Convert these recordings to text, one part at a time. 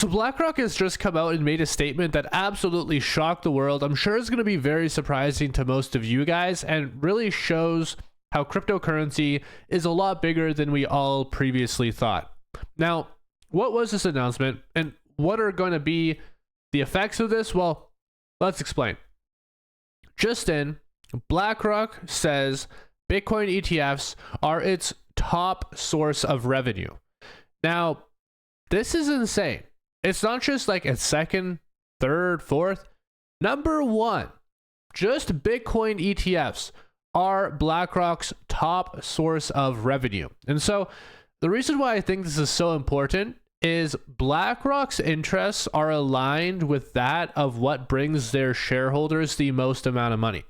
So BlackRock has just come out and made a statement that absolutely shocked the world. I'm sure it's going to be very surprising to most of you guys and really shows how cryptocurrency is a lot bigger than we all previously thought. Now, what was this announcement and what are going to be the effects of this? Well, let's explain. Just in, BlackRock says Bitcoin ETFs are its top source of revenue. Now, this is insane. It's not just like a second, third, fourth. Number one, just Bitcoin ETFs are BlackRock's top source of revenue. And so the reason why I think this is so important is BlackRock's interests are aligned with that of what brings their shareholders the most amount of money.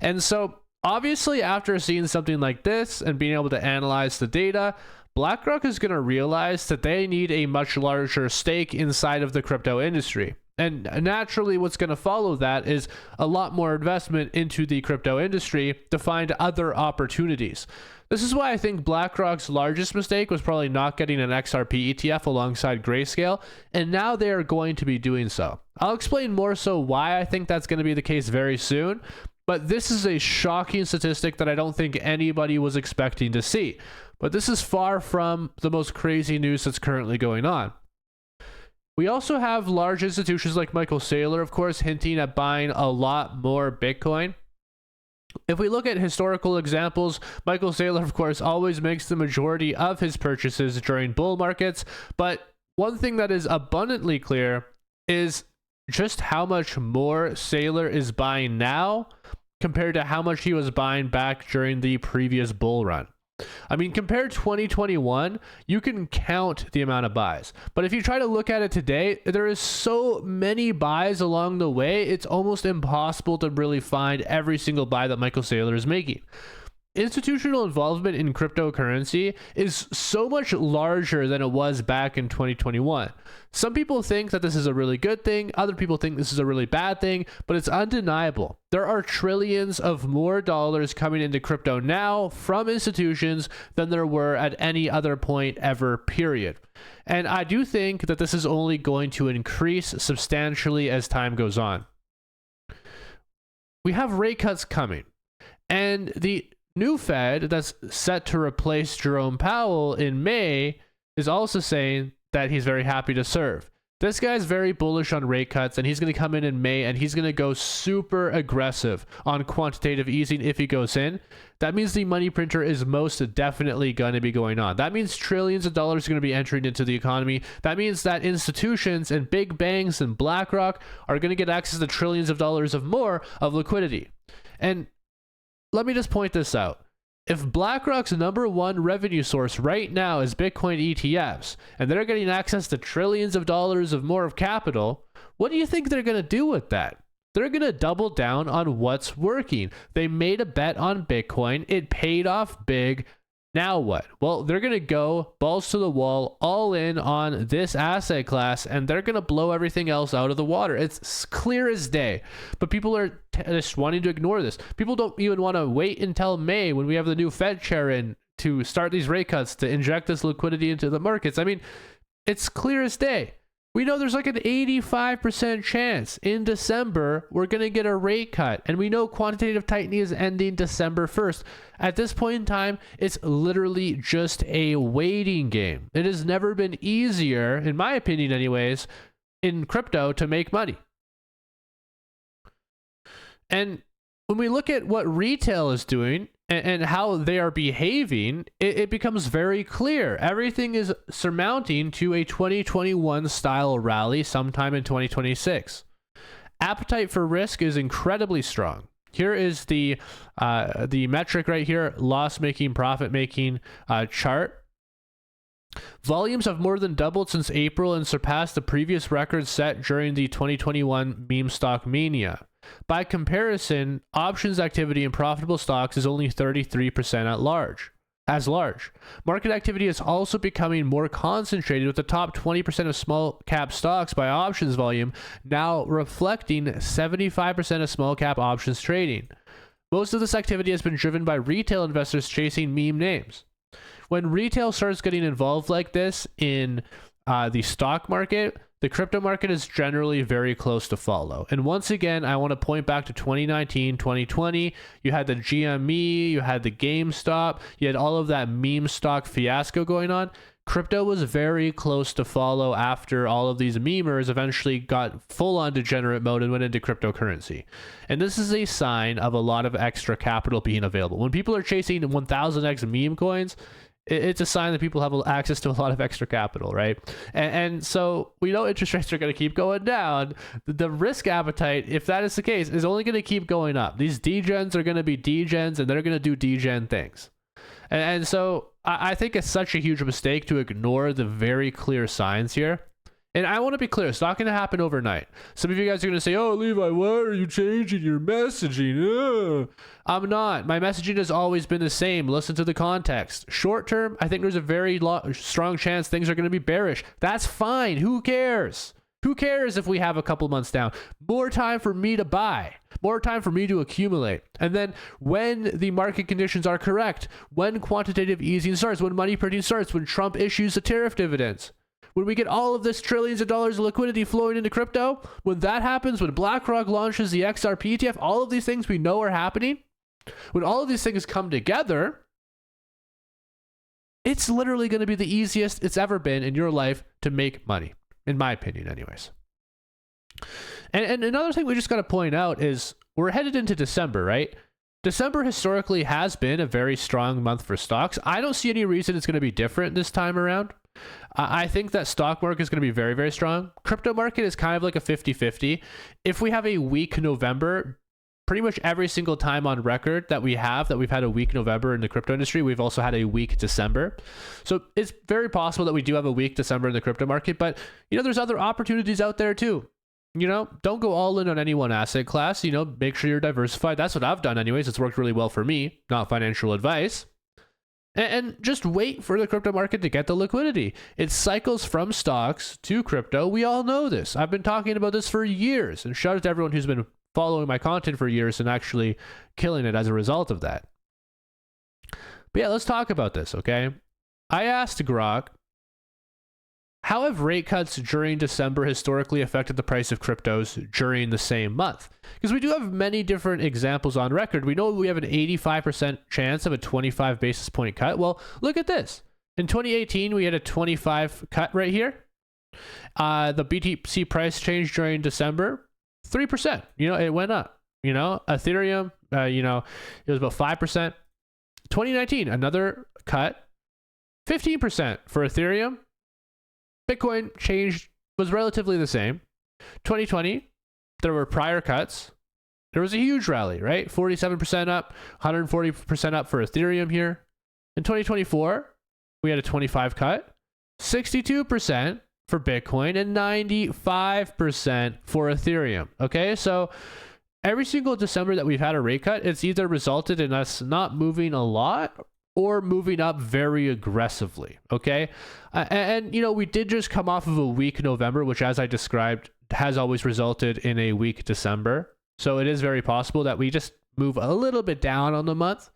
And so obviously after seeing something like this and being able to analyze the data, BlackRock is going to realize that they need a much larger stake inside of the crypto industry. And naturally, what's going to follow that is a lot more investment into the crypto industry to find other opportunities. This is why I think BlackRock's largest mistake was probably not getting an XRP ETF alongside Grayscale, and now they are going to be doing so. I'll explain more so why I think that's going to be the case very soon, but this is a shocking statistic that I don't think anybody was expecting to see. But this is far from the most crazy news that's currently going on. We also have large institutions like Michael Saylor, of course, hinting at buying a lot more Bitcoin. If we look at historical examples, Michael Saylor, of course, always makes the majority of his purchases during bull markets. But one thing that is abundantly clear is just how much more Saylor is buying now compared to how much he was buying back during the previous bull run. I mean, compare 2021, you can count the amount of buys. But if you try to look at it today, there is so many buys along the way, it's almost impossible to really find every single buy that Michael Saylor is making. Institutional involvement in cryptocurrency is so much larger than it was back in 2021. Some people think that this is a really good thing. Other people think this is a really bad thing, but it's undeniable. There are trillions of more dollars coming into crypto now from institutions than there were at any other point ever, period. And I do think that this is only going to increase substantially as time goes on. We have rate cuts coming, and the new Fed that's set to replace Jerome Powell in May is also saying that he's very happy to serve. This guy's very bullish on rate cuts, and he's going to come in May and he's going to go super aggressive on quantitative easing if he goes in. That means the money printer is most definitely going to be going on. That means trillions of dollars are going to be entering into the economy. That means that institutions and big banks and BlackRock are going to get access to trillions of dollars of more of liquidity. And let me just point this out. If BlackRock's number one revenue source right now is Bitcoin ETFs, and they're getting access to trillions of dollars of more of capital, what do you think they're going to do with that? They're going to double down on what's working. They made a bet on Bitcoin. It paid off big. Now what? Well, they're going to go balls to the wall, all in on this asset class, and they're going to blow everything else out of the water. It's clear as day. But people are just wanting to ignore this. People don't even want to wait until May when we have the new Fed chair in to start these rate cuts to inject this liquidity into the markets. I mean, it's clear as day. We know there's like an 85% chance in December we're going to get a rate cut. And we know quantitative tightening is ending December 1st. At this point in time, it's literally just a waiting game. It has never been easier, in my opinion anyways, in crypto to make money. And when we look at what retail is doing and how they are behaving, it becomes very clear. Everything is surmounting to a 2021 style rally sometime in 2026. Appetite for risk is incredibly strong. Here is the metric right here, loss-making, profit-making chart. Volumes have more than doubled since April and surpassed the previous record set during the 2021 meme stock mania. By comparison, options activity in profitable stocks is only 33% as large. Market activity is also becoming more concentrated, with the top 20% of small cap stocks by options volume now reflecting 75% of small cap options trading. Most of this activity has been driven by retail investors chasing meme names. When retail starts getting involved like this in the stock market, the crypto market is generally very close to follow. And once again, I want to point back to 2019, 2020. You had the GME, you had the GameStop, you had all of that meme stock fiasco going on. Crypto was very close to follow after all of these memers eventually got full on degenerate mode and went into cryptocurrency. And this is a sign of a lot of extra capital being available. When people are chasing 1000x meme coins, it's a sign that people have access to a lot of extra capital, right? And so we know interest rates are going to keep going down. The risk appetite, if that is the case, is only going to keep going up. These degens are going to be degens, and they're going to do degen things. And so I think it's such a huge mistake to ignore the very clear signs here. And I want to be clear, it's not going to happen overnight. Some of you guys are going to say, oh, Levi, why are you changing your messaging? I'm not. My messaging has always been the same. Listen to the context. Short term, I think there's a very strong chance things are going to be bearish. That's fine. Who cares? Who cares if we have a couple months down? More time for me to buy. More time for me to accumulate. And then when the market conditions are correct, when quantitative easing starts, when money printing starts, when Trump issues the tariff dividends, when we get all of this trillions of dollars of liquidity flowing into crypto, when that happens, when BlackRock launches the XRP ETF, all of these things we know are happening, when all of these things come together, it's literally going to be the easiest it's ever been in your life to make money, in my opinion anyways. And another thing we just got to point out is we're headed into December, right? December historically has been a very strong month for stocks. I don't see any reason it's going to be different this time around. I think that stock market is going to be very, very strong. Crypto market is kind of like a 50-50. If we have a weak November, pretty much every single time on record that we've had a weak November in the crypto industry, we've also had a weak December. So it's very possible that we do have a weak December in the crypto market, but there's other opportunities out there too. Don't go all in on any one asset class, make sure you're diversified. That's what I've done anyways. It's worked really well for me, not financial advice. And just wait for the crypto market to get the liquidity. It cycles from stocks to crypto. We all know this. I've been talking about this for years, and shout out to everyone who's been following my content for years and actually killing it as a result of that. But yeah, let's talk about this, okay? I asked Grok, how have rate cuts during December historically affected the price of cryptos during the same month? Because we do have many different examples on record. We know we have an 85% chance of a 25 basis point cut. Well, look at this. In 2018, we had a 25 cut right here. The BTC price change during December, 3%. It went up. Ethereum, it was about 5%. 2019, another cut, 15% for Ethereum. Bitcoin changed, was relatively the same. 2020, there were prior cuts. There was a huge rally, right? 47% up, 140% up for Ethereum here. In 2024, we had a 25 cut, 62% for Bitcoin, and 95% for Ethereum. Okay, so every single December that we've had a rate cut, it's either resulted in us not moving a lot or moving up very aggressively, okay? And we did just come off of a weak November, which, as I described, has always resulted in a weak December. So it is very possible that we just move a little bit down on the month.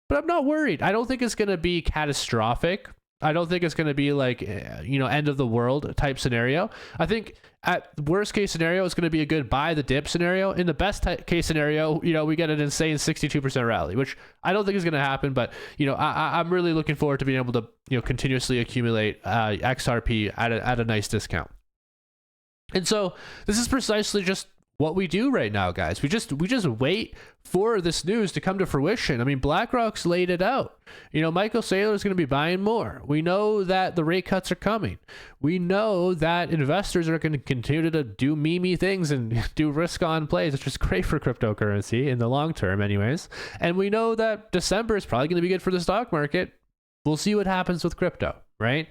But I'm not worried. I don't think it's going to be catastrophic. I don't think it's going to be like, end of the world type scenario. I think at worst case scenario, it's going to be a good buy the dip scenario. In the best case scenario, we get an insane 62% rally, which I don't think is going to happen. But, I'm really looking forward to being able to, continuously accumulate XRP at a nice discount. And so this is precisely just what we do right now, guys. We just wait for this news to come to fruition. I mean, BlackRock's laid it out. Michael Saylor is going to be buying more. We know that the rate cuts are coming. We know that investors are going to continue to do meme things and do risk on plays, which is great for cryptocurrency in the long term anyways. And we know that December is probably going to be good for the stock market. We'll see what happens with crypto, right?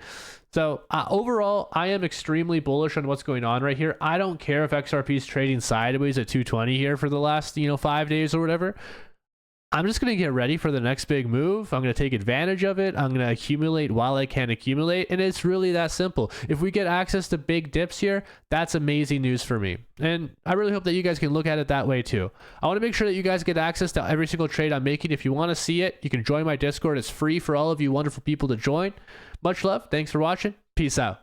So overall, I am extremely bullish on what's going on right here. I don't care if XRP is trading sideways at 220 here for the last 5 days or whatever. I'm just going to get ready for the next big move. I'm going to take advantage of it. I'm going to accumulate while I can accumulate. And it's really that simple. If we get access to big dips here, that's amazing news for me. And I really hope that you guys can look at it that way too. I want to make sure that you guys get access to every single trade I'm making. If you want to see it, you can join my Discord. It's free for all of you wonderful people to join. Much love. Thanks for watching. Peace out.